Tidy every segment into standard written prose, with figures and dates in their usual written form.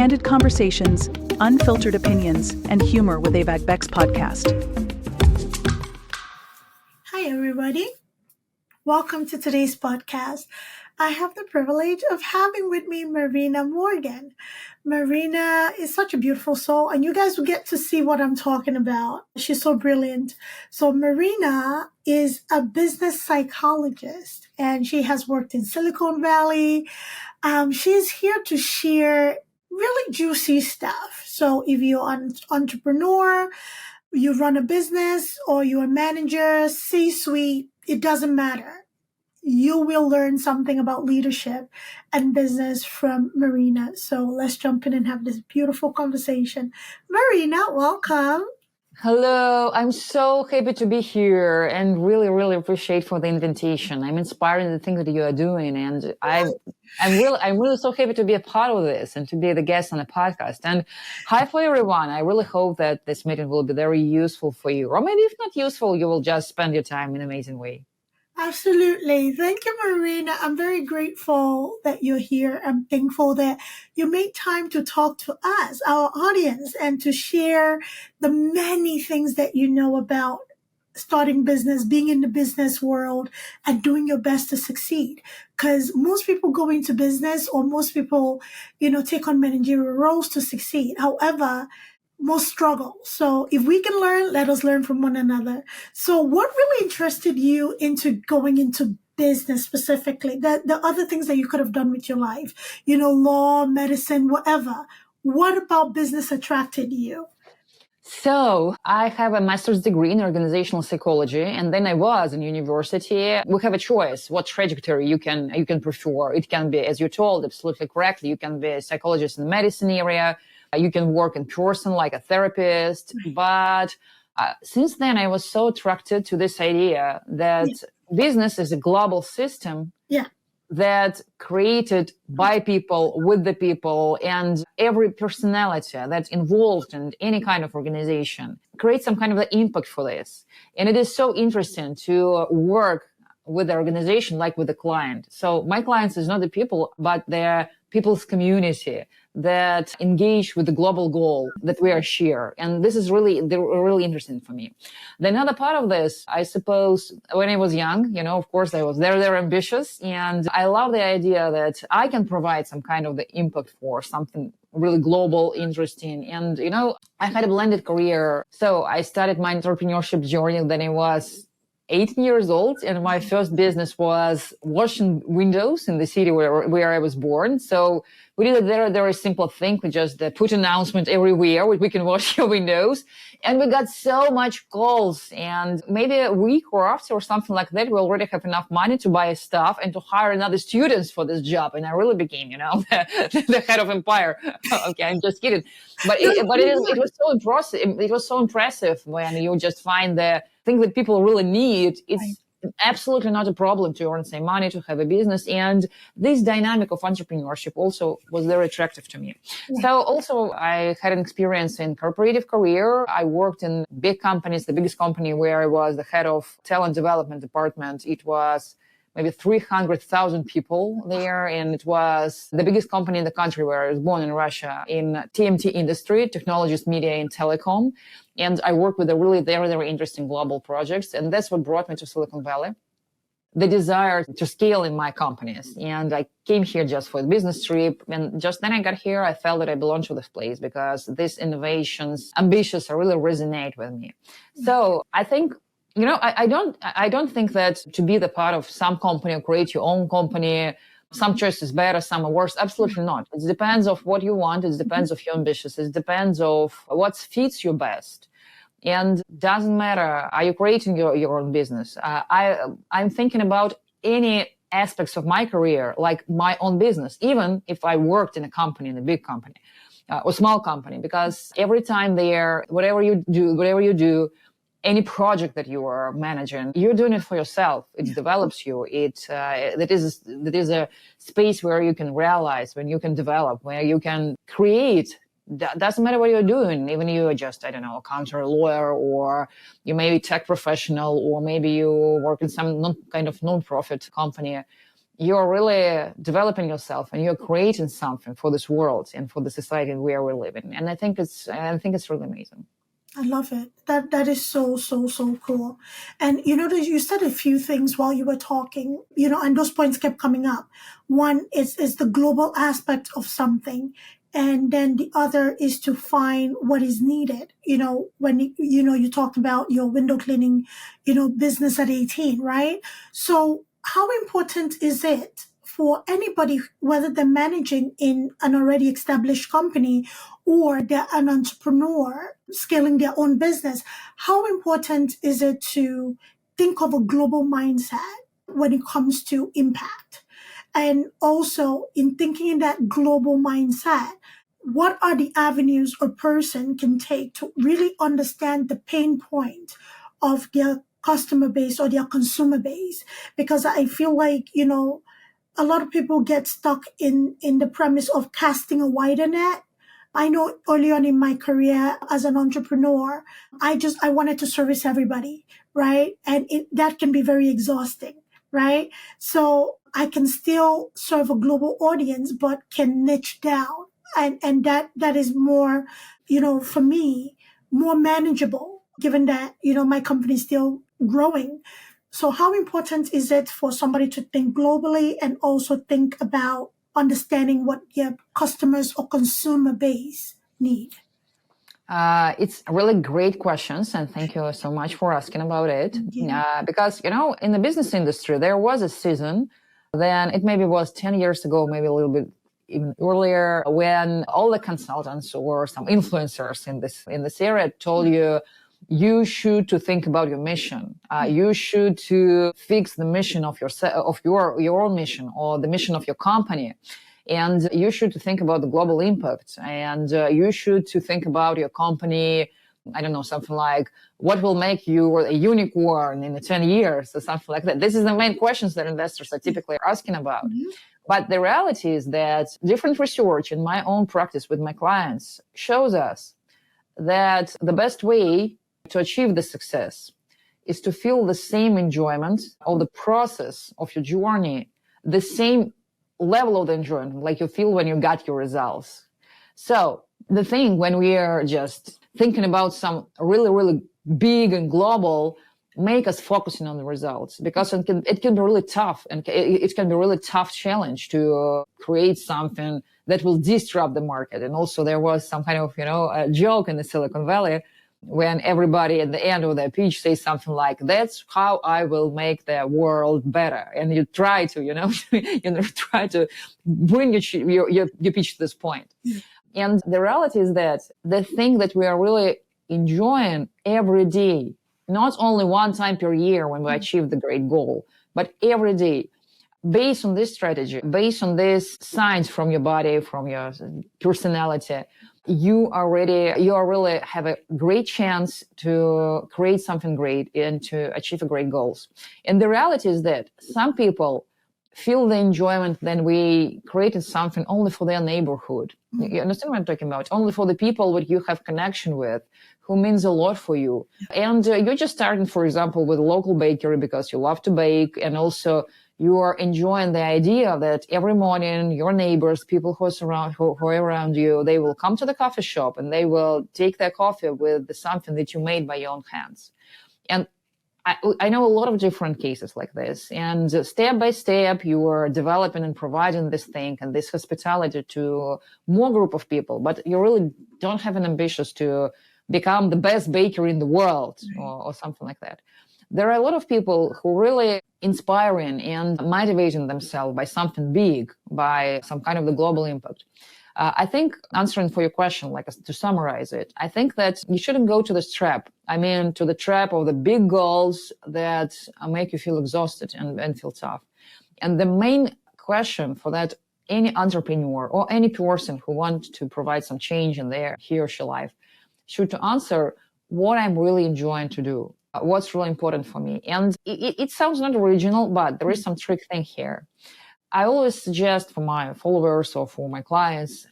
candid conversations, unfiltered opinions, and humor with Avag Beck's podcast. Hi, everybody. Welcome to today's podcast. I have the privilege of having with me Marina Morgan. Marina is such a beautiful soul, and you guys will get to see what I'm talking about. She's so brilliant. So Marina is a business psychologist, and she has worked in Silicon Valley. She's here to share really juicy stuff. So if you're an entrepreneur, you run a business, or you're a manager, C-suite, it doesn't matter. You will learn something about leadership and business from Marina. So let's jump in and have this beautiful conversation. Marina, welcome. Hello, I'm so happy to be here and really appreciate for the invitation. I'm inspired in the things that you are doing, and I'm really so happy to be a part of this and to be the guest on the podcast. And hi for everyone. I really hope that this meeting will be very useful for you, or maybe if not useful, you will just spend your time in an amazing way. Absolutely. Thank you, Marina. I'm very grateful that you're here. I'm thankful that you made time to talk to us, our audience, and to share the many things that you know about starting business, being in the business world, and doing your best to succeed. Because most people go into business, or most people, take on managerial roles to succeed. However, most struggle. So if we can learn, let us learn from one another. So what really interested you into going into business specifically? The other things that you could have done with your life, law, medicine, whatever. What about business attracted you? So I have a master's degree in organizational psychology, and then I was in university. We have a choice what trajectory you can prefer. It can be, as you told, absolutely correctly, you can be a psychologist in the medicine area. You can work in person like a therapist. But since then, I was so attracted to this idea that business is a global system that created by people, with the people, and every personality that's involved in any kind of organization creates some kind of an impact for this. And it is so interesting to work with the organization like with the client. So my clients is not the people, but they're people's community that engage with the global goal that we are share. And this is really interesting for me. The another part of this, I suppose, when I was young, of course, I was very ambitious. And I love the idea that I can provide some kind of the impact for something really global, interesting. And, I had a blended career. So I started my entrepreneurship journey when I was 18 years old, and my first business was washing windows in the city where I was born. So we did a very simple thing. We just put announcement everywhere, we can wash your windows. And we got so much calls, and maybe a week or after or something like that, we already have enough money to buy stuff and to hire another students for this job. And I really became, the head of empire. Okay, I'm just kidding. But it was so impressive. It was so impressive when you just find the thing that people really need. It's absolutely not a problem to earn some money, to have a business. And this dynamic of entrepreneurship also was very attractive to me. So also I had an experience in corporative career. I worked in big companies, the biggest company where I was the head of talent development department. It was maybe 300,000 people there. And it was the biggest company in the country where I was born in Russia in TMT industry, technologies, media, and telecom. And I worked with a really very interesting global projects. And that's what brought me to Silicon Valley. The desire to scale in my companies. And I came here just for a business trip. And just then I got here, I felt that I belong to this place because these innovations, ambitions, really resonate with me. So I think, I don't think that to be the part of some company or create your own company, some choices better, some are worse. Absolutely not. It depends of what you want. It depends of your ambitions. It depends of what fits you best. And doesn't matter, are you creating your own business? I'm thinking about any aspects of my career, like my own business, even if I worked in a company, in a big company or small company, because every time there, whatever you do, any project that you are managing, you're doing it for yourself. It develops you. That is a space where you can realize, when you can develop, where you can create. Doesn't matter what you're doing. Even you are just, a counter lawyer, or you may be tech professional, or maybe you work in some kind of non-profit company. you're really developing yourself and you're creating something for this world and for the society where we live in. And I think it's really amazing. I love it. That is so cool. And you said a few things while you were talking, and those points kept coming up. One is the global aspect of something. And then the other is to find what is needed. When you talked about your window cleaning, business at 18, right? So how important is it for anybody, whether they're managing in an already established company or they're an entrepreneur scaling their own business, how important is it to think of a global mindset when it comes to impact? And also, in thinking in that global mindset, what are the avenues a person can take to really understand the pain point of their customer base or their consumer base? Because I feel like, a lot of people get stuck in the premise of casting a wider net. I know early on in my career as an entrepreneur, I wanted to service everybody, right? And that can be very exhausting, right? So I can still serve a global audience, but can niche down. And that is more, for me, more manageable, given that, my company is still growing. So how important is it for somebody to think globally and also think about understanding what their customers or consumer base need? It's really great questions, and thank you so much for asking about it. Because, in the business industry, there was a season, then it maybe was 10 years ago, maybe a little bit even earlier, when all the consultants or some influencers in this area told you should to think about your mission. You should to fix the mission of your own mission or the mission of your company. And you should to think about the global impact. And you should to think about your company, I don't know, something like what will make you a unicorn in 10 years or something like that. This is the main questions that investors are typically asking about. Mm-hmm. But the reality is that different research in my own practice with my clients shows us that the best way to achieve the success is to feel the same enjoyment of the process of your journey, the same level of the enjoyment like you feel when you got your results. So the thing when we are just thinking about some really, really big and global, make us focusing on the results, because it can be really tough, and it can be a really tough challenge to create something that will disrupt the market. And also there was some kind of, a joke in the Silicon Valley when everybody at the end of their pitch says something like, that's how I will make the world better. And you try to, try to bring your pitch to this point. And the reality is that the thing that we are really enjoying every day, not only one time per year when we achieve the great goal, but every day, based on this strategy, based on this signs from your body, from your personality, you really have a great chance to create something great and to achieve great goals. And the reality is that some people feel the enjoyment then we created something only for their neighborhood. Mm-hmm. You understand what I'm talking about? Only for the people that you have connection with, who means a lot for you. And you're just starting, for example, with a local bakery because you love to bake, and also you are enjoying the idea that every morning your neighbors, people who are around you, they will come to the coffee shop and they will take their coffee with something that you made by your own hands. And I know a lot of different cases like this. And step by step, you are developing and providing this thing and this hospitality to more group of people, but you really don't have an ambition to become the best baker in the world or something like that. There are a lot of people who really inspiring and motivating themselves by something big, by some kind of the global impact. I think, answering for your question, like to summarize it, I think that you shouldn't go to this trap. I mean, to the trap of the big goals that make you feel exhausted and feel tough. And the main question for that, any entrepreneur or any person who wants to provide some change in their he or she life should to answer what I'm really enjoying to do. What's really important for me. And it sounds not original, but there is some trick thing here. I always suggest for my followers or for my clients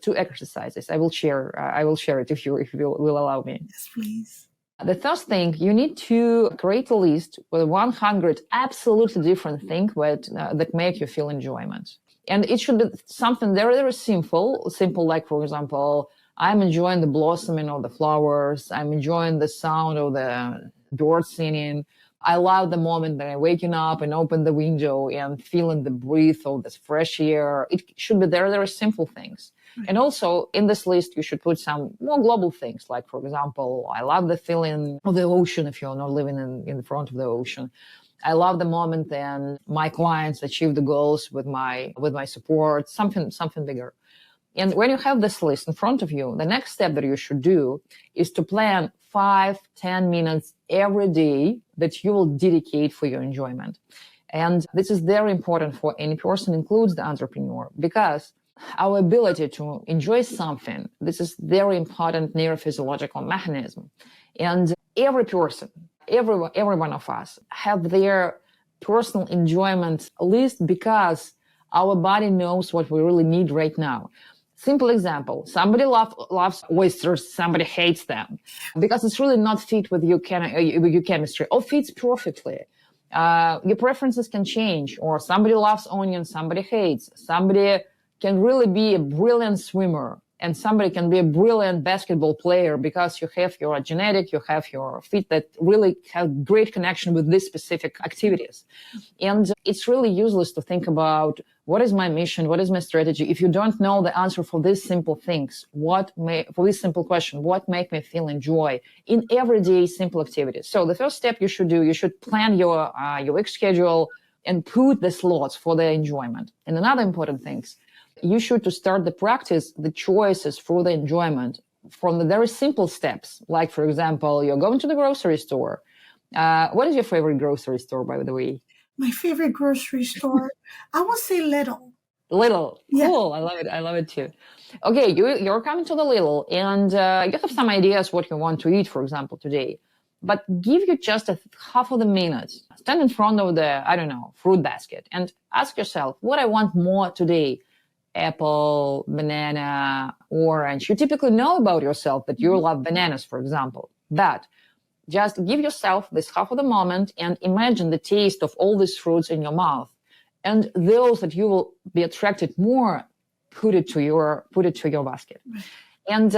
two exercises. I will share it if you will allow me. Yes, please. The first thing, you need to create a list with 100 absolutely different things that make you feel enjoyment. And it should be something very, very simple. Simple, like, for example, I'm enjoying the blossoming of the flowers. I'm enjoying the sound of the birds singing. I love the moment that I'm waking up and open the window and feeling the breath of this fresh air. It should be very, very simple things. And also in this list, you should put some more global things. Like, for example, I love the feeling of the ocean if you're not living in front of the ocean. I love the moment when my clients achieve the goals with my support, something bigger. And when you have this list in front of you, the next step that you should do is to plan 5-10 minutes every day that you will dedicate for your enjoyment. And this is very important for any person, includes the entrepreneur, because our ability to enjoy something, this is very important neurophysiological mechanism. And every person, every one of us have their personal enjoyment list because our body knows what we really need right now. Simple example, somebody loves oysters, somebody hates them because it's really not fit with your chemistry, or fits perfectly. Your preferences can change, or somebody loves onions, somebody hates. Somebody can really be a brilliant swimmer, and somebody can be a brilliant basketball player because you have your genetic, you have your fit that really have great connection with these specific activities. And it's really useless to think about what is my mission, what is my strategy, if you don't know the answer for these simple things. For this simple question, what make me feel enjoy in everyday simple activities? So the first step you should do, you should plan your week schedule and put the slots for the enjoyment. And another important things, you should to start the practice, the choices for the enjoyment from the very simple steps. Like, for example, you're going to the grocery store. What is your favorite grocery store, by the way? My favorite grocery store, I would say Lidl. Lidl. Yeah. Cool. I love it. I love it too. Okay, you're coming to the Lidl and you have some ideas what you want to eat, for example, today. But give you just half of the minute. Stand in front of the, fruit basket and ask yourself, what I want more today? Apple, banana, orange. You typically know about yourself that you love bananas, for example. But just give yourself this half of the moment and imagine the taste of all these fruits in your mouth. And those that you will be attracted more, put it to your basket. And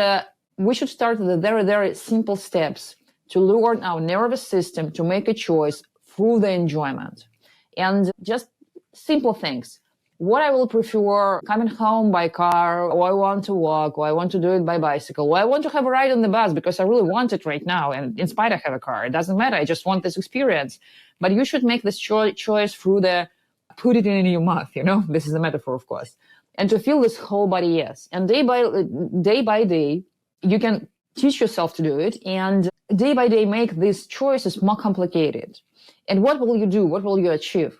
we should start with the very, very simple steps to learn our nervous system to make a choice through the enjoyment. And just simple things. What I will prefer, coming home by car, or I want to walk, or I want to do it by bicycle, or I want to have a ride on the bus because I really want it right now. And in spite I have a car, it doesn't matter. I just want this experience. But you should make this choice through put it in your mouth, This is a metaphor, of course. And to feel this whole body, yes. And day by day, you can teach yourself to do it. And day by day, make these choices more complicated. And what will you do? What will you achieve?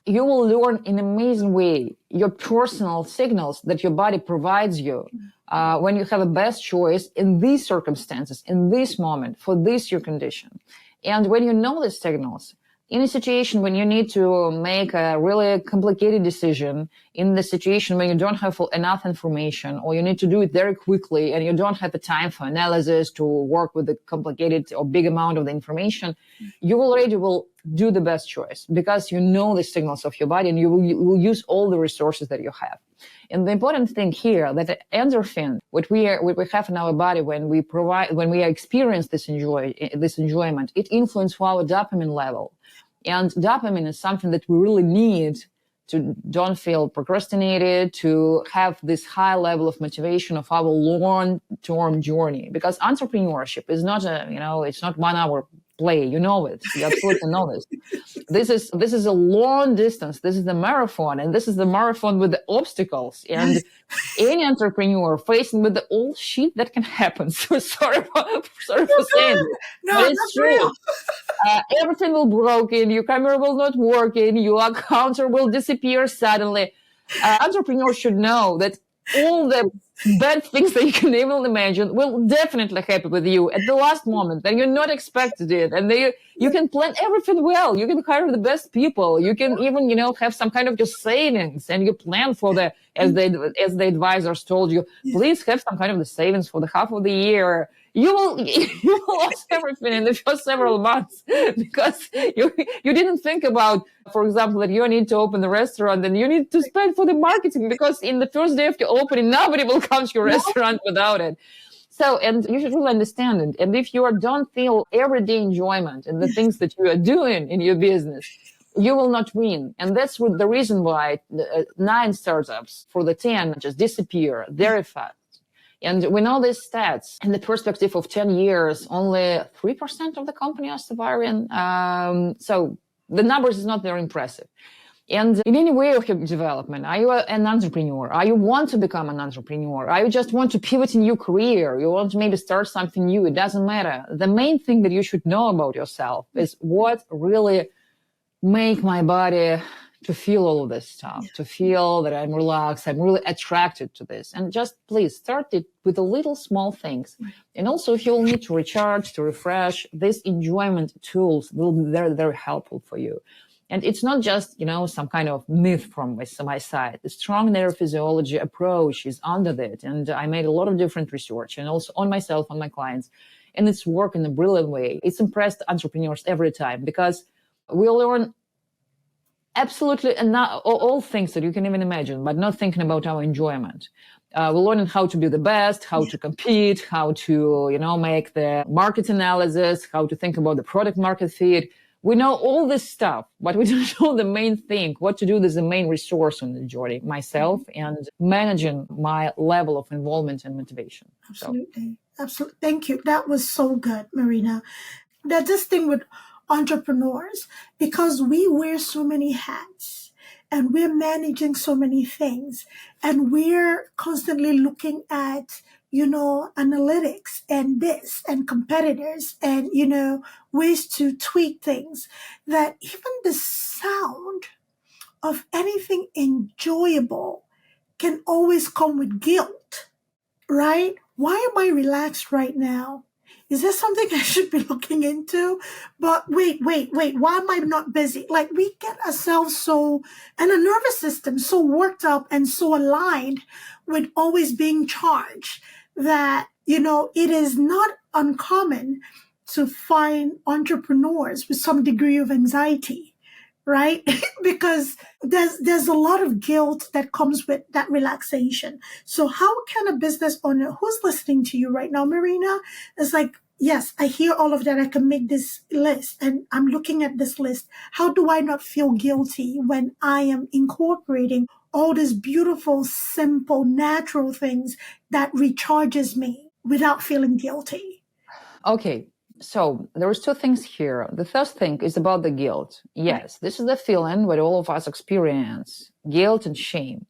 You will learn in an amazing way your personal signals that your body provides you when you have a best choice in these circumstances, in this moment, for this your condition. And when you know these signals, in a situation when you need to make a really complicated decision, in the situation when you don't have enough information, or you need to do it very quickly and you don't have the time for analysis to work with the complicated or big amount of the information, you already will do the best choice because you know the signals of your body and you will use all the resources that you have. And the important thing here that the endorphin, what we have in our body when we experience this enjoyment, it influences our dopamine level. And dopamine is something that we really need to don't feel procrastinated, to have this high level of motivation of our long-term journey. Because entrepreneurship is not it's not 1 hour play. You know it. You absolutely know this. This is a long distance. This is the marathon, and this is the marathon with the obstacles. And any entrepreneur facing with the all shit that can happen. So sorry for saying this, but it's true. Everything will be broken. Your camera will not work, and your counter will disappear suddenly. Entrepreneurs should know that all the bad things that you can even imagine will definitely happen with you at the last moment, and you're not expected it. And you can plan everything well. You can hire the best people. You can even, have some kind of just savings, and you plan for as the advisors told you, please have some kind of the savings for the half of the year. you will lose everything in the first several months because you didn't think about, for example, that you need to open the restaurant and you need to spend for the marketing, because in the first day of your opening, nobody will come to your restaurant without it. So, and you should really understand it. And if you don't feel everyday enjoyment in the things that you are doing in your business, you will not win. And that's the reason why 9 startups for the 10 just disappear very fast. And we know these stats. In the perspective of 10 years, only 3% of the company are surviving. So the numbers is not very impressive. And in any way of your development, are you an entrepreneur? Are you want to become an entrepreneur? Are you just want to pivot in your career? You want to maybe start something new? It doesn't matter. The main thing that you should know about yourself is what really make my body to feel all of this stuff, to feel that I'm relaxed, I'm really attracted to this. And just please start it with the little small things. And also, if you will need to recharge, to refresh, these enjoyment tools will be very, very helpful for you. And it's not just, some kind of myth from my side. The strong neurophysiology approach is under that. And I made a lot of different research and also on myself, on my clients. And it's worked in a brilliant way. It's impressed entrepreneurs every time because we learn absolutely all things that you can even imagine, but not thinking about our enjoyment. We're learning how to be the best, how to compete, how to, make the market analysis, how to think about the product market fit. We know all this stuff, but we don't know the main thing, what to do with the main resource on the journey, myself, and managing my level of involvement and motivation. Absolutely. Absolutely. Thank you. That was so good, Marina. That this thing with entrepreneurs, because we wear so many hats and we're managing so many things and we're constantly looking at analytics and this and competitors and ways to tweak things, that even the sound of anything enjoyable can always come with guilt, right? Why am I relaxed right now? Is there something I should be looking into? But wait, why am I not busy? Like, we get ourselves and a nervous system so worked up and so aligned with always being charged that, it is not uncommon to find entrepreneurs with some degree of anxiety, right? Because there's a lot of guilt that comes with that relaxation. So how can a business owner who's listening to you right now, Marina, is like, yes, I hear all of that. I can make this list and I'm looking at this list. How do I not feel guilty when I am incorporating all these beautiful, simple, natural things that recharges me without feeling guilty? Okay. So there's 2 things here. The first thing is about the guilt. Yes, this is the feeling what all of us experience, guilt and shame.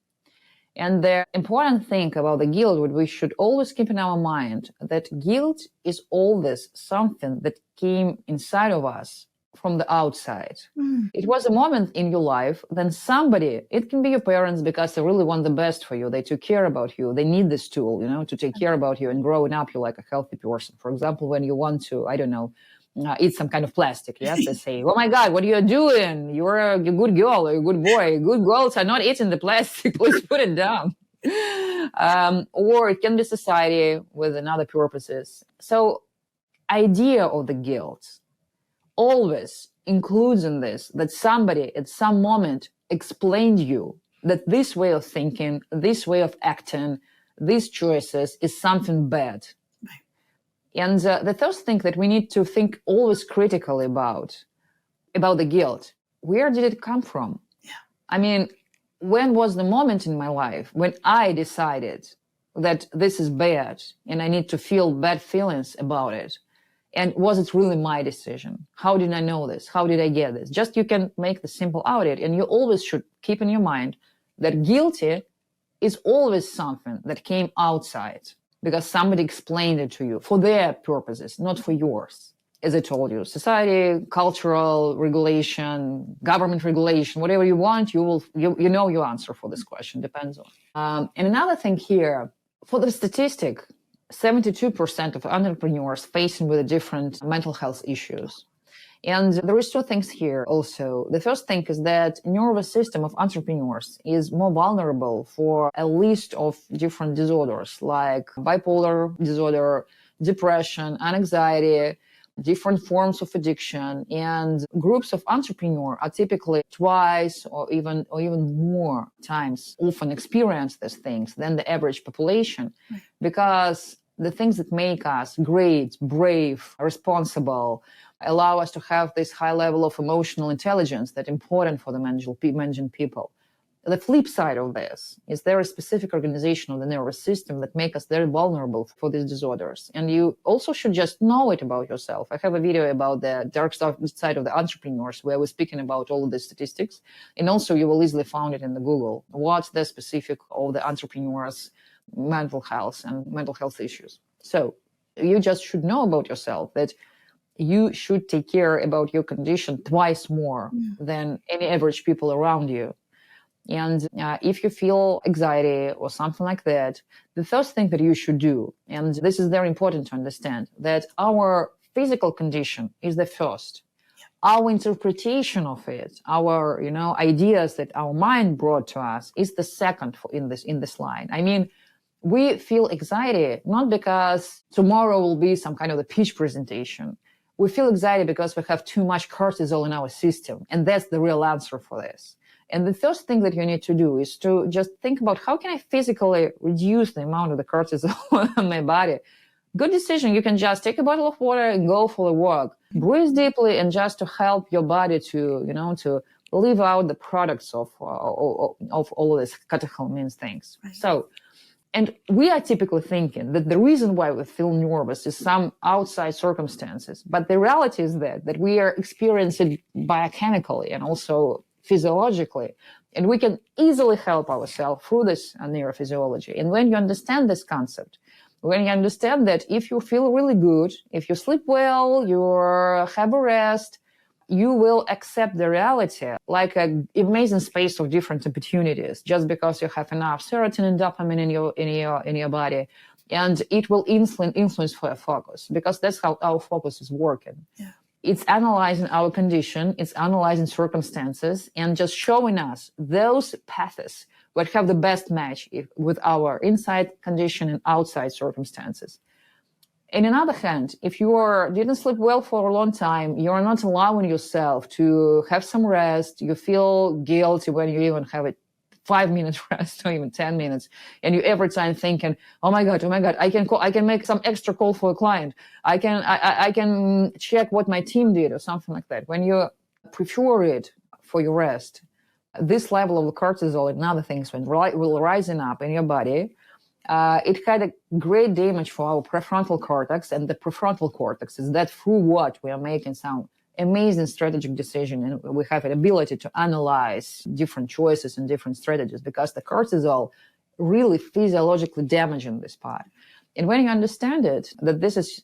And the important thing about the guilt, what we should always keep in our mind, that guilt is always something that came inside of us from the outside. It was a moment in your life, then somebody, it can be your parents because they really want the best for you. They took care about you. They need this tool, to take care about you and growing up, you're like a healthy person. For example, when you want to, I don't know, eat some kind of plastic, yes, they say, oh my God, what are you doing? You're a good girl or a good boy. Good girls are not eating the plastic. Please put it down. Or it can be society with another purposes. So idea of the guilt always includes in this that somebody at some moment explained you that this way of thinking, this way of acting, these choices is something bad. And the first thing that we need to think always critically about the guilt, where did it come from? Yeah. I mean, when was the moment in my life when I decided that this is bad and I need to feel bad feelings about it? And was it really my decision? How did I know this? How did I get this? Just you can make the simple audit, and you always should keep in your mind that guilty is always something that came outside because somebody explained it to you for their purposes, not for yours. As I told you, society, cultural regulation, government regulation, whatever you want, you know your answer for this question, depends on. And another thing here, for the statistic, 72% of entrepreneurs facing with different mental health issues. And there is 2 things here also. The first thing is that nervous system of entrepreneurs is more vulnerable for a list of different disorders like bipolar disorder, depression, anxiety, different forms of addiction, and groups of entrepreneurs are typically twice or even more times often experience these things than the average population, because the things that make us great, brave, responsible, allow us to have this high level of emotional intelligence that's important for the managing people. The flip side of this is there is a specific organization of the nervous system that make us very vulnerable for these disorders. And you also should just know it about yourself. I have a video about the dark side of the entrepreneurs where we're speaking about all of the statistics. And also you will easily find it in the Google. What's the specific of the entrepreneurs' mental health and mental health issues. So you just should know about yourself that you should take care about your condition twice more than any average people around you. And if you feel anxiety or something like that, the first thing that you should do, and this is very important to understand, that our physical condition is the first. Our interpretation of it, our ideas that our mind brought to us, is the second in this line. I mean, we feel anxiety not because tomorrow will be some kind of a pitch presentation. We feel anxiety because we have too much cortisol in our system, and that's the real answer for this. And the first thing that you need to do is to just think about how can I physically reduce the amount of the cortisol in my body. Good decision. You can just take a bottle of water and go for a walk. Breathe deeply, and just to help your body to leave out the products of all of these catecholamines things. Right. So, and we are typically thinking that the reason why we feel nervous is some outside circumstances, but the reality is that we are experiencing biochemically and also physiologically, and we can easily help ourselves through this neurophysiology. And when you understand this concept, when you understand that if you feel really good, if you sleep well, you have a rest, you will accept the reality like an amazing space of different opportunities, just because you have enough serotonin and dopamine in your body, and it will influence for your focus, because that's how our focus is working. Yeah. It's analyzing our condition, it's analyzing circumstances, and just showing us those paths that have the best match with our inside condition and outside circumstances. And on the other hand, if you didn't sleep well for a long time, you are not allowing yourself to have some rest, you feel guilty when you even have a 5-minute rest or even 10 minutes, and you every time thinking, oh my god, I can make some extra call for a client, I can check what my team did or something like that. When you prefer it for your rest, this level of cortisol and other things will rising up in your body. It had a great damage for our prefrontal cortex, and the prefrontal cortex is that through what we are making some amazing strategic decision, and we have an ability to analyze different choices and different strategies, because the cortisol really physiologically damaging this part. And when you understand it, that this is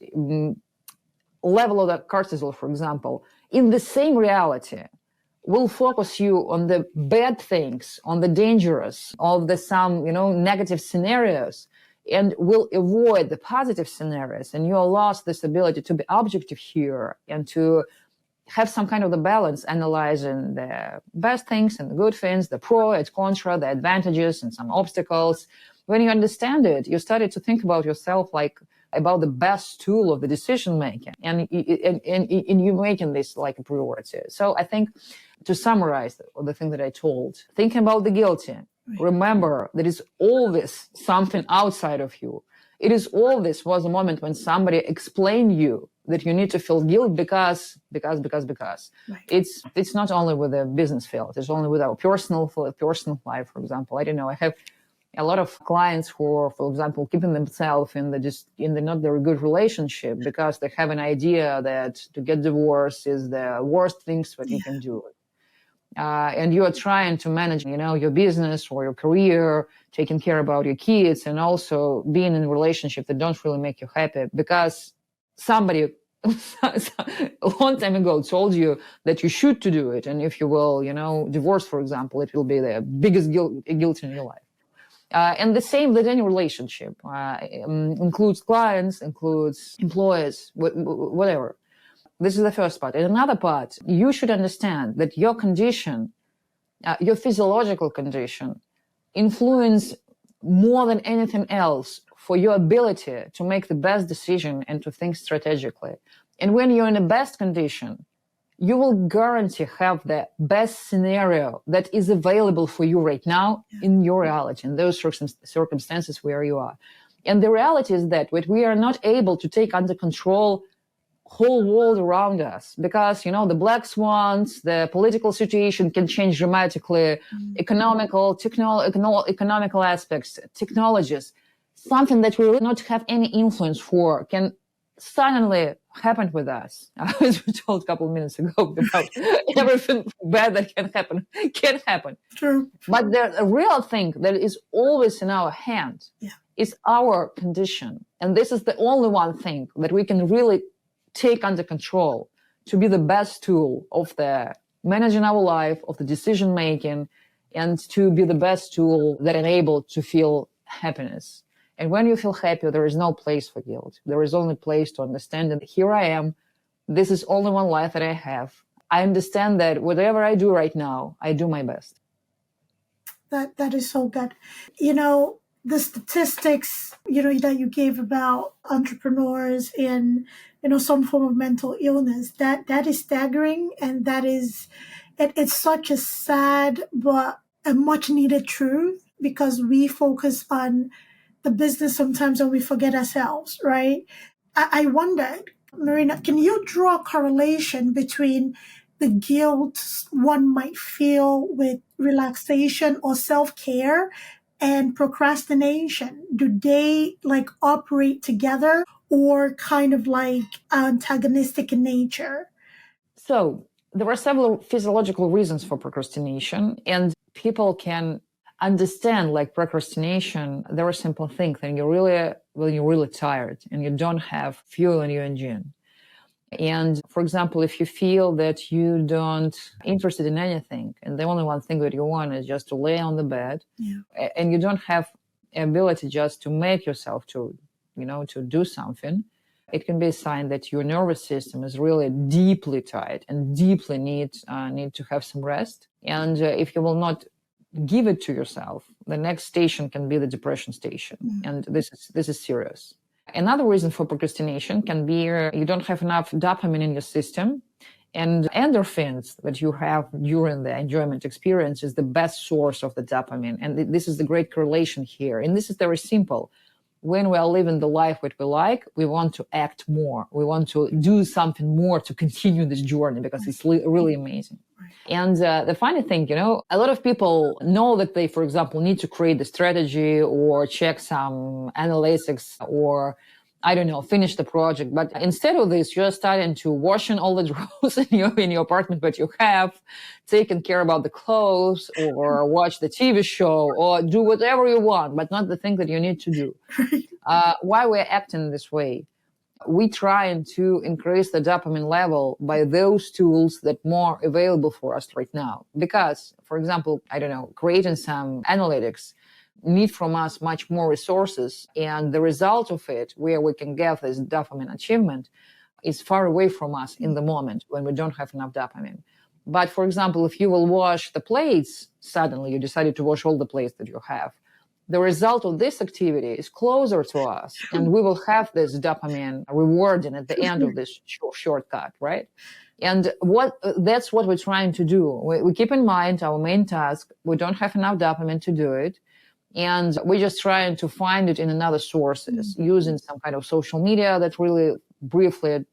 level of that cortisol, for example, in the same reality, will focus you on the bad things, on the dangerous, of the some negative scenarios, and will avoid the positive scenarios. And you lost this ability to be objective here and to have some kind of the balance, analyzing the best things and the good things, the pro and contra, the advantages and some obstacles. When you understand it, you started to think about yourself like about the best tool of the decision making, and you making this like a priority. So I think, to summarize the thing that I told, thinking about the guilty, remember that it's always something outside of you. It is always was a moment when somebody explained you that you need to feel guilt because. Right. It's not only with the business field, it's only with our personal life, for example. I don't know, I have a lot of clients who are, for example, keeping themselves in the not very good relationship because they have an idea that to get divorced is the worst things that you can do. And you are trying to manage, your business or your career, taking care about your kids, and also being in a relationship that don't really make you happy because somebody a long time ago told you that you should to do it. And if you will, divorce, for example, it will be the biggest guilt in your life. And the same with any relationship, includes clients, includes employees, whatever. This is the first part. And another part, you should understand that your condition, your physiological condition, influence more than anything else for your ability to make the best decision and to think strategically. And when you're in the best condition, you will guarantee have the best scenario that is available for you right now in your reality, in those circumstances where you are. And the reality is that we are not able to take under control whole world around us because, the black swans, the political situation can change dramatically, economical aspects, technologies, something that we will not have any influence for can suddenly happen with us. As we told a couple of minutes ago about everything bad that can happen. True. But the real thing that is always in our hand is our condition. And this is the only one thing that we can really take under control to be the best tool of the managing our life, of the decision making, and to be the best tool that enables to feel happiness. And when you feel happy, there is no place for guilt. There is only place to understand that here I am. This is only one life that I have. I understand that whatever I do right now, I do my best. That is so good. The statistics, that you gave about entrepreneurs in, some form of mental illness, that is staggering. And that is, it's such a sad, but a much needed truth because we focus on the business sometimes and we forget ourselves, right? I wondered, Marina, can you draw a correlation between the guilt one might feel with relaxation or self-care and procrastination? Do they operate together or kind of antagonistic in nature? So there are several physiological reasons for procrastination, and people can understand procrastination. There are simple things when you're really tired and you don't have fuel in your engine. And for example, if you feel that you don't interested in anything and the only one thing that you want is just to lay on the bed and you don't have ability just to make yourself to do something, it can be a sign that your nervous system is really deeply tired and deeply need to have some rest. And if you will not give it to yourself, the next station can be the depression station. And this is serious. Another reason for procrastination can be you don't have enough dopamine in your system, and endorphins that you have during the enjoyment experience is the best source of the dopamine. And this is the great correlation here. And this is very simple. When we are living the life that we like, we want to act more. We want to do something more to continue this journey because it's really amazing. And the funny thing, a lot of people know that they, for example, need to create the strategy or check some analytics or, finish the project. But instead of this, you're starting to washing all the drawers in your apartment that you have, taking care about the clothes or watch the TV show or do whatever you want, but not the thing that you need to do. Why we're acting this way? We trying to increase the dopamine level by those tools that more available for us right now. Because, for example, creating some analytics need from us much more resources. And the result of it, where we can get this dopamine achievement, is far away from us in the moment when we don't have enough dopamine. But for example, if you will wash the plates, suddenly you decided to wash all the plates that you have. The result of this activity is closer to us, and we will have this dopamine rewarding at the end of this shortcut, right? And that's what we're trying to do. We keep in mind our main task. We don't have enough dopamine to do it. And we're just trying to find it in another sources, using some kind of social media that really briefly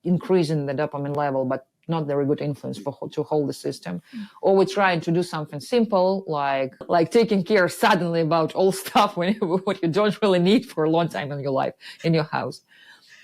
increasing the dopamine level, but not very good influence to hold the system. Or we're trying to do something simple, like taking care suddenly about all stuff what you don't really need for a long time in your life, in your house.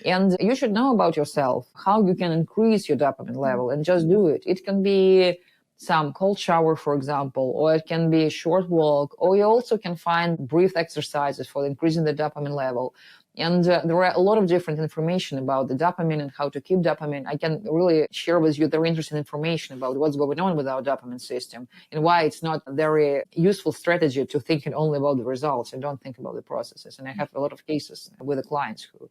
And you should know about yourself, how you can increase your dopamine level, and just do it. It can be some cold shower, for example, or it can be a short walk, or you also can find brief exercises for increasing the dopamine level. And there are a lot of different information about the dopamine and how to keep dopamine. I can really share with you very interesting information about what's going on with our dopamine system and why it's not a very useful strategy to think only about the results and don't think about the processes. And I have a lot of cases with the clients who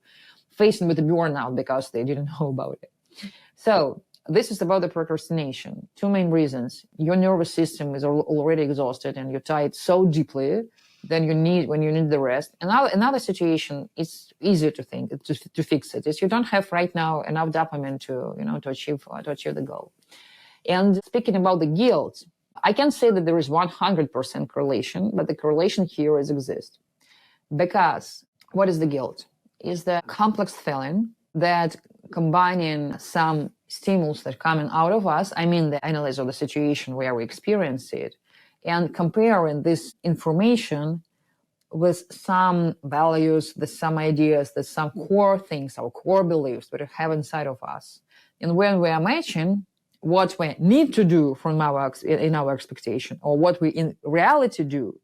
facing with the burnout because they didn't know about it. So this is about the procrastination. Two main reasons. Your nervous system is already exhausted and you're tied so deeply than you need when you need the rest. Another situation is easier to think to fix it is you don't have right now enough dopamine to achieve the goal. And speaking about the guilt, I can say that there is 100% correlation, but the correlation here exists. Because what is the guilt? Is the complex feeling that combining some stimulus that coming out of us, I mean the analysis of the situation where we experience it, and comparing this information with some values, with some ideas, with some core things, our core beliefs that we have inside of us. And when we are matching what we need to do from in our expectation or what we in reality do,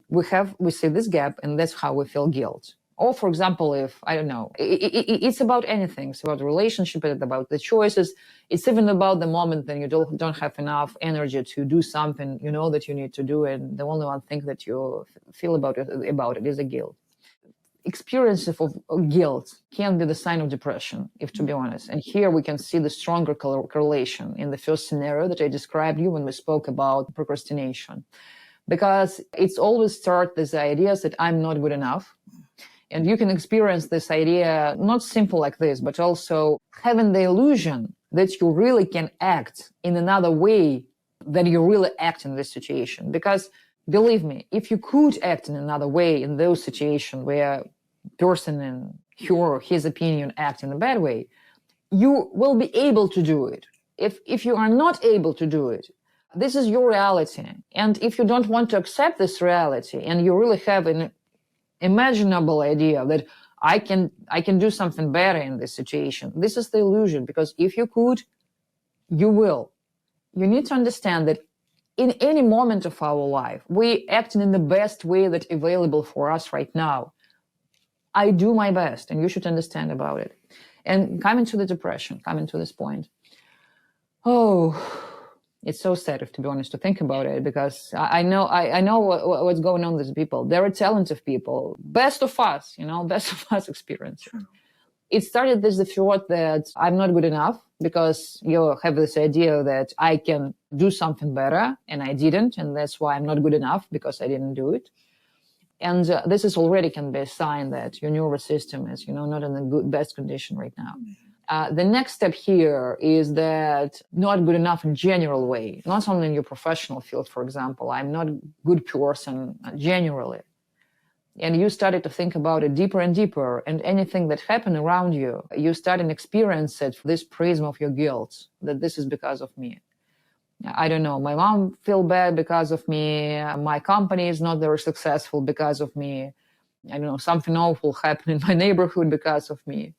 we see this gap, and that's how we feel guilt. Or, for example, if, I don't know, it's about anything. It's about the relationship, it's about the choices. It's even about the moment when you don't have enough energy to do something you know that you need to do, and the only one thing that you feel about it is a guilt. Experience of guilt can be the sign of depression, if to be honest. And here we can see the stronger correlation in the first scenario that I described you when we spoke about procrastination. Because it's always start this ideas that I'm not good enough. And you can experience this idea, not simple like this, but also having the illusion that you really can act in another way than you really act in this situation. Because believe me, if you could act in another way in those situations where person in her or his opinion act in a bad way, you will be able to do it. If you are not able to do it, this is your reality. And if you don't want to accept this reality and you really have an imaginable idea that I can do something better in this situation, this is the illusion, because if you could, you will. You need to understand that in any moment of our life, we acting in the best way that's available for us right now. I do my best, and you should understand about it. And coming to the depression, coming to this point, it's so sad, to be honest, to think about it, because I know what's going on with people. There are talented people, best of us experience. Sure. It started with the thought that I'm not good enough, because you have this idea that I can do something better, and I didn't, and that's why I'm not good enough, because I didn't do it. And this is already can be a sign that your nervous system is, not in the best condition right now. The next step here is that not good enough in general way, not only in your professional field, for example. I'm not a good person generally. And you started to think about it deeper and deeper, and anything that happened around you, you start and experience it through this prism of your guilt, that this is because of me. I don't know, my mom feel bad because of me, my company is not very successful because of me, I don't know, something awful happened in my neighborhood because of me.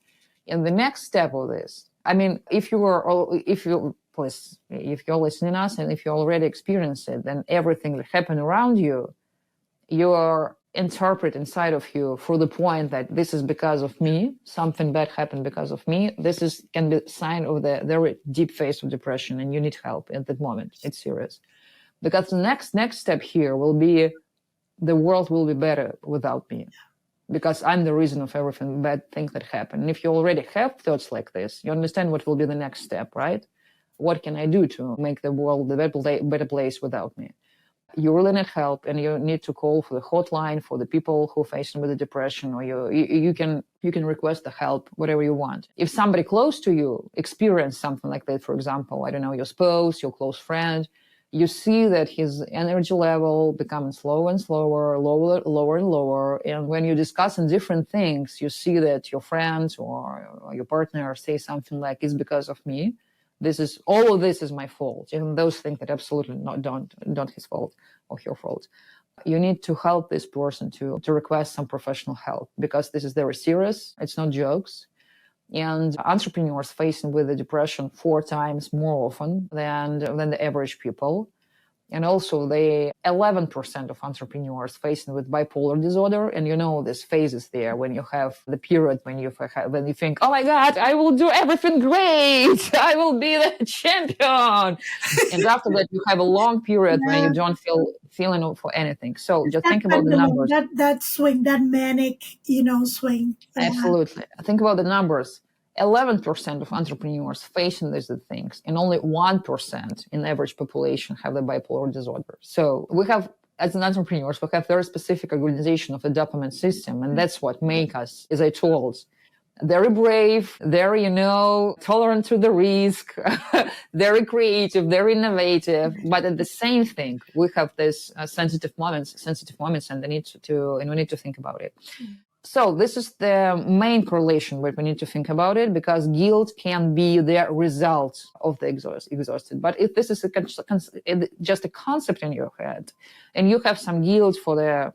And the next step of this, I mean, if you're listening us and if you already experienced it, then everything that happened around you, you're interpret inside of you for the point that this is because of me, something bad happened because of me. This can be a sign of the very deep phase of depression, and you need help at that moment. It's serious. Because the next step here will be the world will be better without me, because I'm the reason of everything bad thing that happened. And if you already have thoughts like this, you understand what will be the next step, right? What can I do to make the world a better place without me? You really need help, and you need to call for the hotline for the people who are facing with the depression, or you can request the help, whatever you want. If somebody close to you experience something like that, for example, I don't know, your spouse, your close friend, you see that his energy level becoming slower and slower, lower and lower. And when you discuss different things, you see that your friends or your partner say something like, it's because of me. All of this is my fault. And those things that absolutely don't his fault or your fault. You need to help this person to request some professional help, because this is very serious. It's not jokes. And entrepreneurs facing with the depression 4 times more often than the average people. And also the 11% of entrepreneurs facing with bipolar disorder. And this phases there when you have the period when you think, oh my God, I will do everything great. I will be the champion. And after that, you have a long period when you don't feeling for anything. So just think about the numbers. That swing, that manic, swing. Absolutely. Think about the numbers. 11% of entrepreneurs facing these things, and only 1% in the average population have the bipolar disorder. So we have as an entrepreneurs, we have very specific organization of the dopamine system, and that's what make us, as I told, very brave, very, tolerant to the risk, very creative, very innovative. But at the same thing, we have this sensitive moments, and we need to think about it. So this is the main correlation where we need to think about it, because guilt can be the result of the exhausted. But if this is just a concept in your head, and you have some guilt for the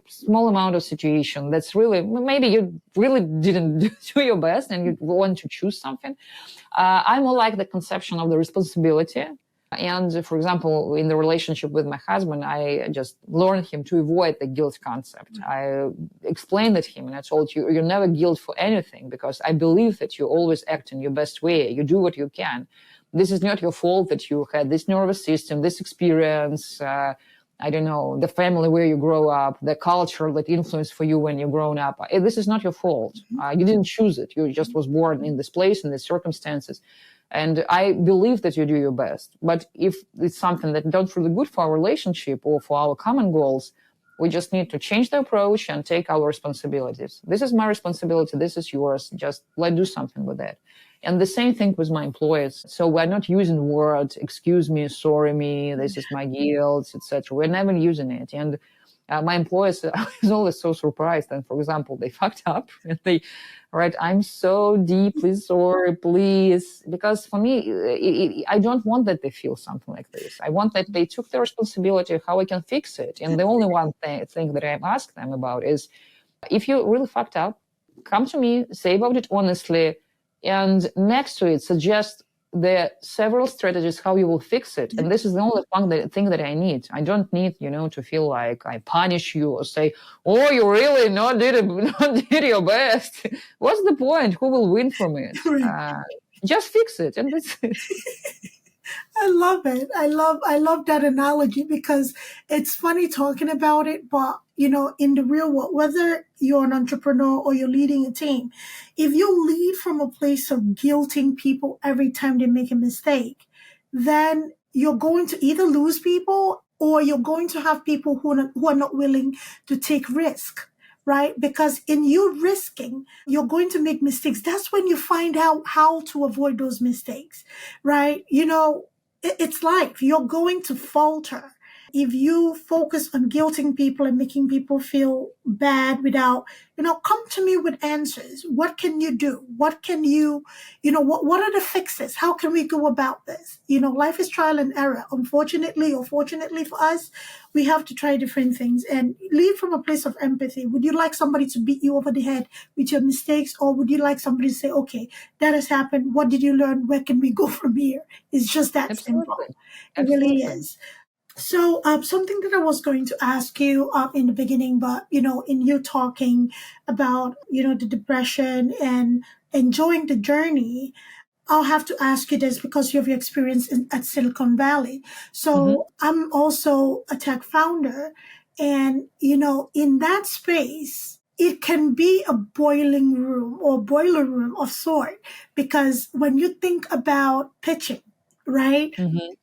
small amount of situation that's really, maybe you really didn't do your best and you want to choose something, I more like the conception of the responsibility. And for example, in the relationship with my husband, I just learned him to avoid the guilt concept. I explained it to him and I told you, you're never guilt for anything, because I believe that you always act in your best way. You do what you can. This is not your fault that you had this nervous system, this experience, the family where you grow up, the culture that influenced for you when you grown up. This is not your fault. You didn't choose it. You just was born in this place, in these circumstances. And I believe that you do your best. But if it's something that don't really good for our relationship or for our common goals, we just need to change the approach and take our responsibilities. This is my responsibility. This is yours. Just let's do something with that. And the same thing with my employees. So we're not using words, excuse me, sorry me, this is my guilt, etc. We're never using it. And my employees is always so surprised. And for example, they fucked up and they, right, I'm so deeply sorry, please. Because for me, I don't want that they feel something like this. I want that they took the responsibility of how I can fix it. And the only one thing that I ask them about is, if you really fucked up, come to me, say about it honestly, and next to it, suggest the several strategies how you will fix it. And this is the only thing that I need. I don't need, to feel like I punish you or say, oh, you really not did your best. What's the point? Who will win from it? Just fix it. And that's it. I love it. I love that analogy, because it's funny talking about it, but in the real world, whether you're an entrepreneur or you're leading a team, if you lead from a place of guilting people every time they make a mistake, then you're going to either lose people or you're going to have people who are not willing to take risk. Right? Because in you risking, you're going to make mistakes. That's when you find out how to avoid those mistakes, right? It's life. You're going to falter if you focus on guilting people and making people feel bad without, come to me with answers. What can you do? What can you, what are the fixes? How can we go about this? Life is trial and error. Unfortunately or fortunately for us, we have to try different things and lead from a place of empathy. Would you like somebody to beat you over the head with your mistakes? Or would you like somebody to say, okay, that has happened. What did you learn? Where can we go from here? It's just that simple. It really is. So something that I was going to ask you in the beginning, but, in you talking about, the depression and enjoying the journey, I'll have to ask you this because you have your experience at Silicon Valley. So I'm also a tech founder. And, in that space, it can be a boiling room or boiler room of sort, because when you think about pitching, right?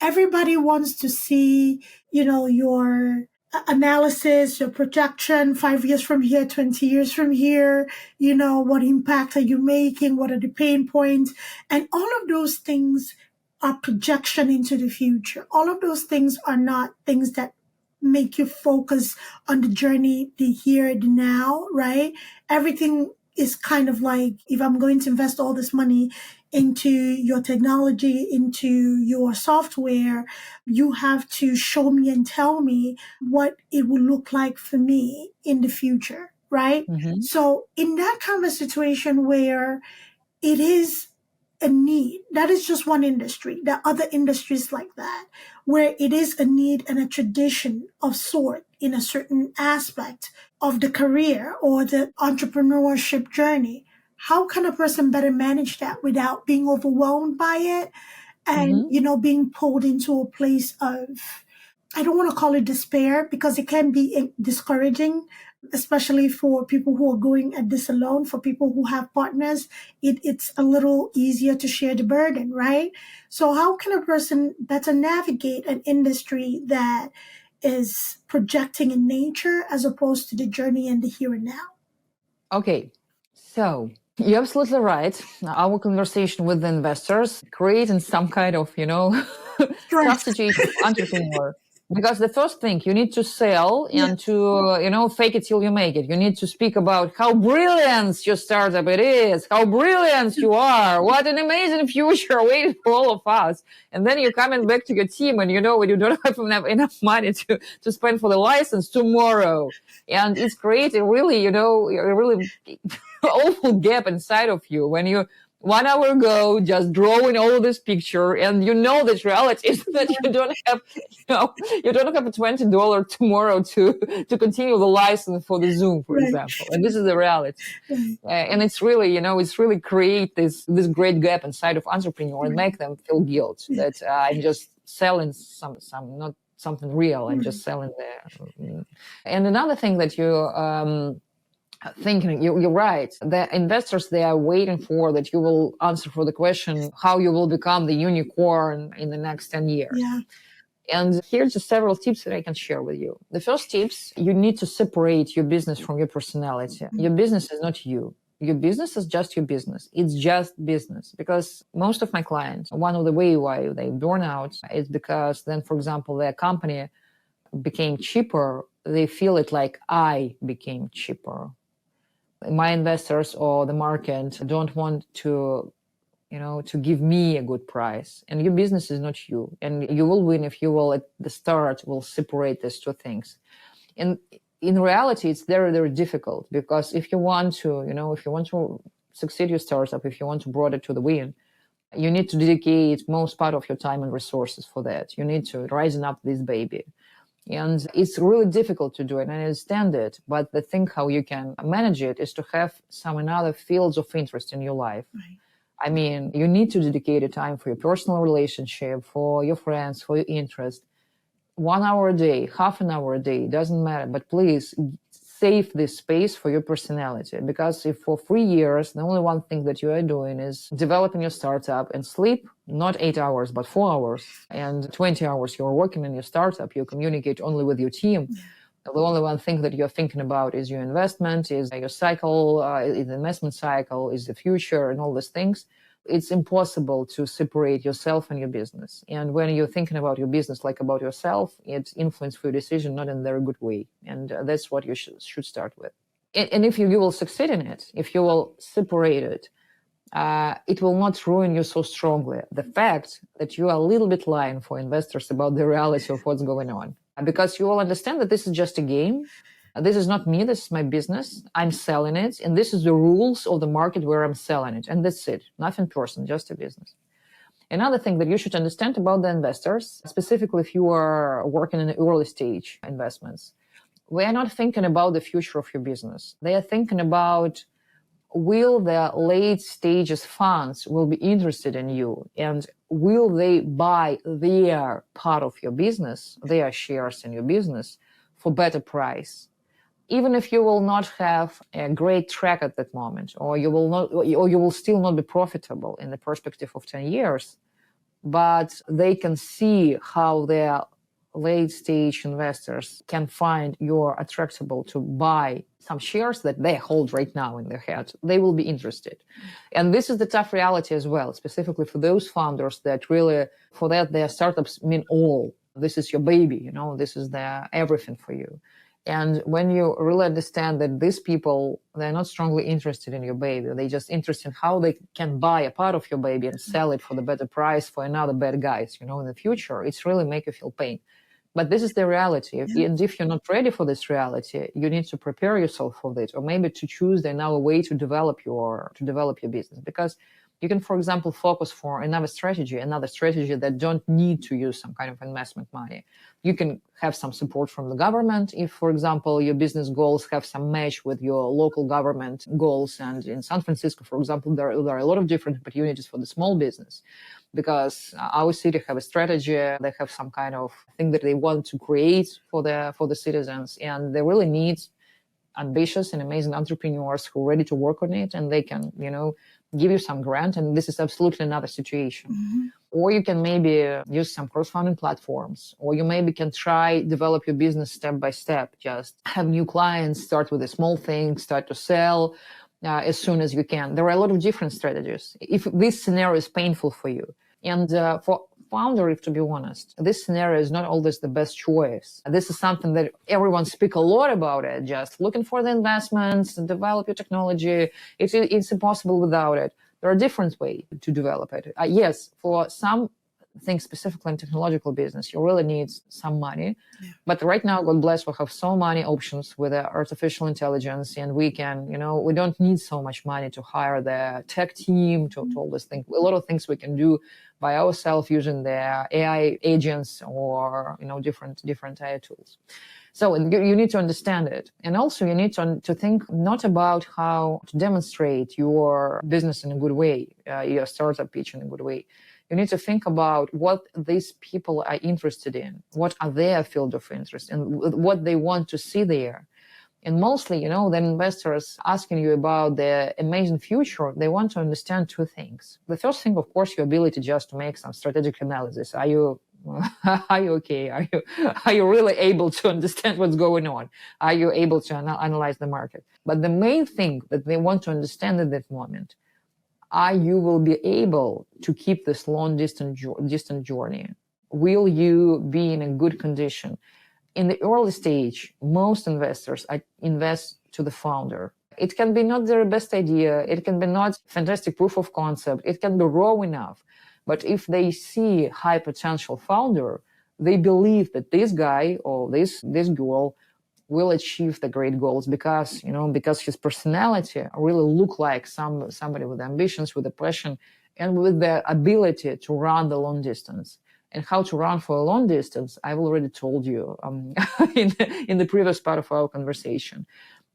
Everybody wants to see, your analysis, your projection, 5 years from here, 20 years from here, what impact are you making? What are the pain points? And all of those things are projection into the future. All of those things are not things that make you focus on the journey, the here, the now, right? Everything is kind of like, if I'm going to invest all this money into your technology, into your software, you have to show me and tell me what it will look like for me in the future, right? So in that kind of a situation where it is a need, that is just one industry. There are other industries like that, where it is a need and a tradition of sort in a certain aspect of the career or the entrepreneurship journey. How can a person better manage that without being overwhelmed by it and, being pulled into a place of, I don't want to call it despair, because it can be discouraging, especially for people who are going at this alone. For people who have partners, it's a little easier to share the burden, right? So how can a person better navigate an industry that is projecting in nature as opposed to the journey in the here and now. Okay, so you're absolutely right. Our conversation with the investors creating some kind of, tough situation for entrepreneur. Because the first thing you need to sell and to, fake it till you make it. You need to speak about how brilliant your startup it is, how brilliant you are, what an amazing future waiting for all of us. And then you're coming back to your team and when you don't have enough money to spend for the license tomorrow. And it's creating really, a really awful gap inside of you when you 1 hour ago just drawing all this picture and that reality is that you don't have a $20 tomorrow to continue the license for the Zoom, for example. And this is the reality. And it's really, it's really create this great gap inside of entrepreneur and make them feel guilt that I'm just selling some not something real. I'm just selling there. And another thing that you thinking, you're right. The investors, they are waiting for that you will answer for the question how you will become the unicorn in the next 10 years. Yeah. And here's just several tips that I can share with you. The first tips, you need to separate your business from your personality. Your business is not you. Your business is just your business. It's just business. Because most of my clients, one of the way why they burn out is because then, for example, their company became cheaper. They feel it like I became cheaper. My investors or the market don't want to give me a good price. And your business is not you. And you will win if you will, at the start, will separate these two things. And in reality, it's very, very difficult because if you want to succeed your startup, if you want to bring it to the win, you need to dedicate most part of your time and resources for that. You need to rise up this baby. And it's really difficult to do it, and I understand it. But the thing how you can manage it is to have some other fields of interest in your life. Right. I mean, you need to dedicate a time for your personal relationship, for your friends, for your interest. 1 hour a day, half an hour a day, doesn't matter. But please save this space for your personality. Because if for 3 years, the only one thing that you are doing is developing your startup and sleep, not 8 hours, but 4 hours, and 20 hours you're working in your startup, you communicate only with your team. The only one thing that you're thinking about is your investment, is your cycle, is the investment cycle, is the future, and all these things. It's impossible to separate yourself and your business. And when you're thinking about your business like about yourself, it influences your decision not in a very good way. And that's what you should start with. And if you will succeed in it, if you will separate it, it will not ruin you so strongly. The fact that you are a little bit lying for investors about the reality of what's going on. Because you will understand that this is just a game. This is not me, this is my business. I'm selling it, and this is the rules of the market where I'm selling it. And that's it. Nothing personal, just a business. Another thing that you should understand about the investors, specifically if you are working in early stage investments, they are not thinking about the future of your business. They are thinking about will the late stages funds will be interested in you, and will they buy their part of your business, their shares in your business for better price. Even if you will not have a great track at that moment, or you will still not be profitable in the perspective of 10 years, but they can see how their late stage investors can find you're attractable to buy some shares that they hold right now in their head. They will be interested. And this is the tough reality as well, specifically for those founders that really, for that, their startups mean all. This is your baby, this is everything for you. And when you really understand that these people, they're not strongly interested in your baby, they're just interested in how they can buy a part of your baby and sell it for the better price for another bad guys, in the future, it's really make you feel pain. But this is the reality. And if you're not ready for this reality, you need to prepare yourself for this, or maybe to choose another way to develop your business. Because you can, for example, focus for another strategy that don't need to use some kind of investment money. You can have some support from the government if, for example, your business goals have some match with your local government goals. And in San Francisco, for example, there are a lot of different opportunities for the small business, because our city have a strategy, they have some kind of thing that they want to create for the citizens, and they really need ambitious and amazing entrepreneurs who are ready to work on it, and they can, give you some grant, and this is absolutely another situation. Mm-hmm. Or you can maybe use some crowdfunding platforms, or you maybe can try develop your business step by step. Just have new clients, start with a small thing, start to sell as soon as you can. There are a lot of different strategies. If this scenario is painful for you, and for founder, if to be honest, this scenario is not always the best choice. This is something that everyone speak a lot about it, just looking for the investments, develop your technology. It's impossible without it. There are different ways to develop it. Yes, for some things, specifically in technological business, you really need some money. Yeah. But right now, God bless, we have so many options with artificial intelligence, and we can, we don't need so much money to hire the tech team to always think. A lot of things we can do by ourselves using the AI agents or, different AI tools. So you need to understand it. And also you need to think not about how to demonstrate your business in a good way, your startup pitch in a good way. You need to think about what these people are interested in, what are their field of interest, and what they want to see there. And mostly, the investors asking you about the amazing future, they want to understand two things. The first thing, of course, your ability just to make some strategic analysis. Are you okay? Are you really able to understand what's going on? Are you able to analyze the market? But the main thing that they want to understand at that moment, are you will be able to keep this long distant journey? Will you be in a good condition? In the early stage, most investors invest to the founder. It can be not their best idea. It can be not fantastic proof of concept. It can be raw enough. But if they see high potential founder, they believe that this guy or this girl will achieve the great goals because his personality really look like somebody with ambitions, with a passion, and with the ability to run the long distance. And how to run for a long distance, I've already told you in the previous part of our conversation.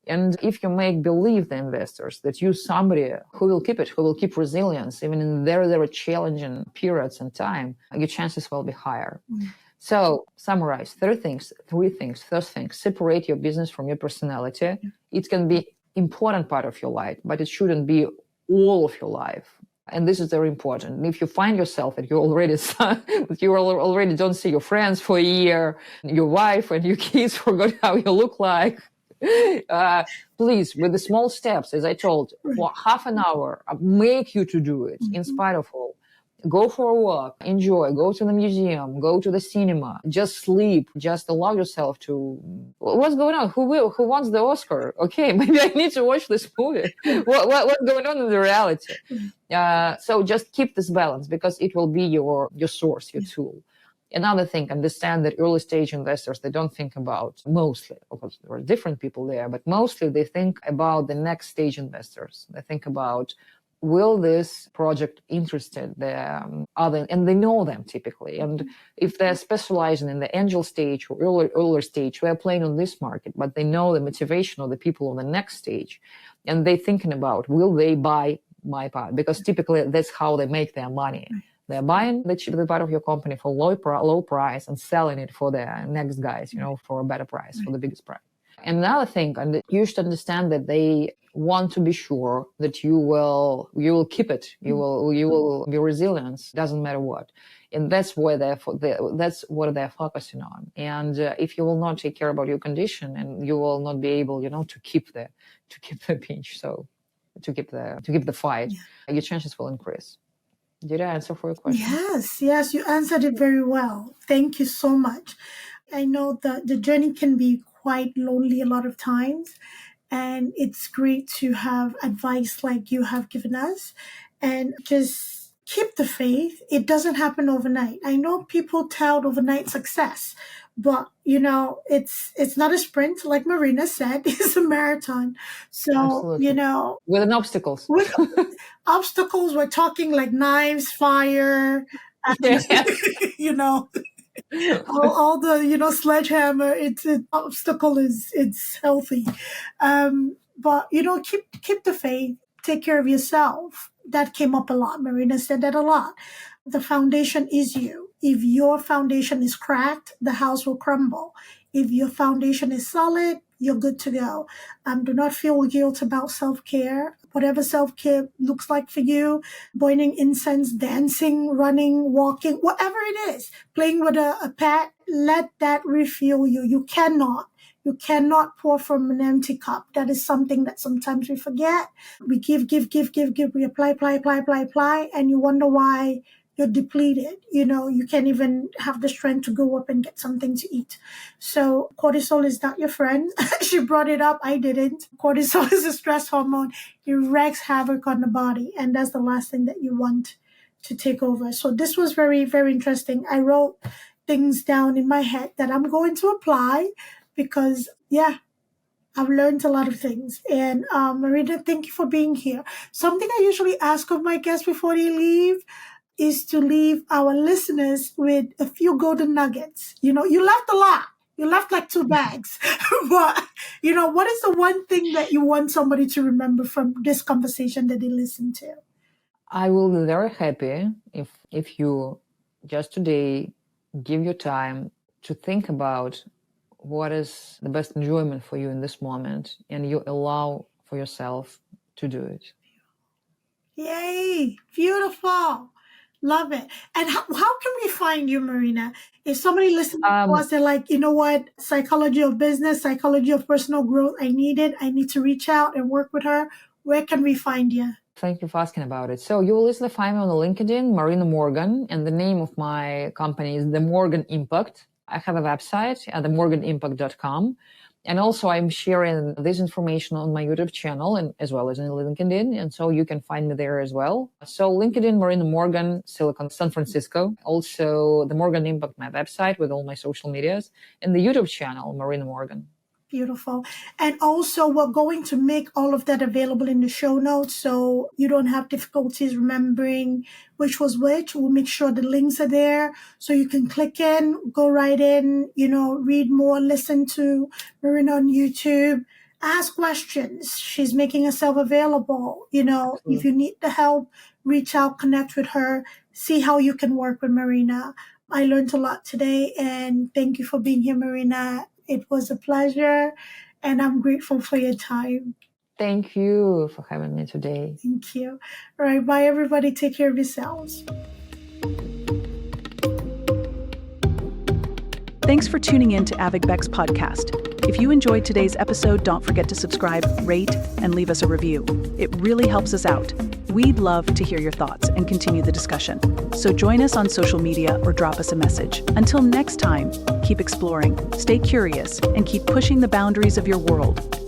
And if you make believe the investors that you're somebody who will keep resilience, even in very challenging periods and time, your chances will be higher. Mm. So summarize three things. First thing, separate your business from your personality. Yeah. It can be important part of your life, but it shouldn't be all of your life. And this is very important. If you find yourself that you already don't see your friends for a year, your wife and your kids forgot how you look like, please, with the small steps, as I told, for half an hour, make you to do it in spite of all. Go for a walk, enjoy, go to the museum, go to the cinema, just sleep, just allow yourself to, what's going on? Who wants the Oscar? Okay, maybe I need to watch this movie. What's going on in the reality? So just keep this balance because it will be your source, your tool. Another thing, understand that early stage investors, they don't think about mostly, of course, there are different people there, but mostly they think about the next stage investors. They think about, will this project interested the other, and they know them typically. And if they're specializing in the angel stage or earlier stage, they're playing on this market, but they know the motivation of the people on the next stage. And they're thinking about, will they buy my part? Because typically that's how they make their money. They're buying the part of your company for low price and selling it for the next guys, for a better price, for the biggest price. And another thing, and you should understand that they want to be sure that you will keep it. You will be resilient. Doesn't matter what. And that's where that's what they're focusing on. And if you will not take care about your condition, and you will not be able, to keep the pinch, so to keep the fight, your chances will increase. Did I answer for your question? Yes, you answered it very well. Thank you so much. I know that the journey can be quite lonely a lot of times, and it's great to have advice like you have given us, and just keep the faith. It doesn't happen overnight. I know people tout overnight success, but it's not a sprint. Like Marina said, it's a marathon. So, absolutely. With obstacles. With obstacles, we're talking like knives, fire, and, all the sledgehammer. It's an obstacle. It's healthy, but keep the faith. Take care of yourself. That came up a lot. Marina said that a lot. The foundation is you. If your foundation is cracked, the house will crumble. If your foundation is solid, you're good to go. Do not feel guilt about self-care. Whatever self-care looks like for you, burning incense, dancing, running, walking, whatever it is, playing with a pet, let that refuel you. You cannot pour from an empty cup. That is something that sometimes we forget. We give. We apply, and you wonder why you're depleted. You can't even have the strength to go up and get something to eat. So cortisol is not your friend. She brought it up. I didn't. Cortisol is a stress hormone. It wreaks havoc on the body. And that's the last thing that you want to take over. So this was very, very interesting. I wrote things down in my head that I'm going to apply because, I've learned a lot of things. And Marina, thank you for being here. Something I usually ask of my guests before they leave is to leave our listeners with a few golden nuggets. You left a lot. You left like 2 bags. But, what is the one thing that you want somebody to remember from this conversation that they listen to? I will be very happy if you just today give your time to think about what is the best enjoyment for you in this moment, and you allow for yourself to do it. Yay! Beautiful. Love it. And how can we find you, Marina? If somebody listening to us, they're like, you know what, psychology of business, psychology of personal growth, I need to reach out and work with her. Where can we find you? Thank you for asking about it. So you will easily find me on LinkedIn, Marina Morgan, and the name of my company is The Morgan Impact. I have a website at themorganimpact.com. And also I'm sharing this information on my YouTube channel and as well as on LinkedIn. And so you can find me there as well. So LinkedIn, Marina Morgan, Silicon, San Francisco. Also The Morgan Impact, my website with all my social medias, and the YouTube channel, Marina Morgan. Beautiful. And also we're going to make all of that available in the show notes so you don't have difficulties remembering which was which. We'll make sure the links are there so you can click in, go right in, read more, listen to Marina on YouTube, ask questions. She's making herself available. If you need the help, reach out, connect with her, see how you can work with Marina. I learned a lot today, and thank you for being here, Marina. It was a pleasure, and I'm grateful for your time. Thank you for having me today. Thank you. All right, bye, everybody. Take care of yourselves. Thanks for tuning in to Avik Beck's podcast. If you enjoyed today's episode, don't forget to subscribe, rate, and leave us a review. It really helps us out. We'd love to hear your thoughts and continue the discussion. So join us on social media or drop us a message. Until next time, keep exploring, stay curious, and keep pushing the boundaries of your world.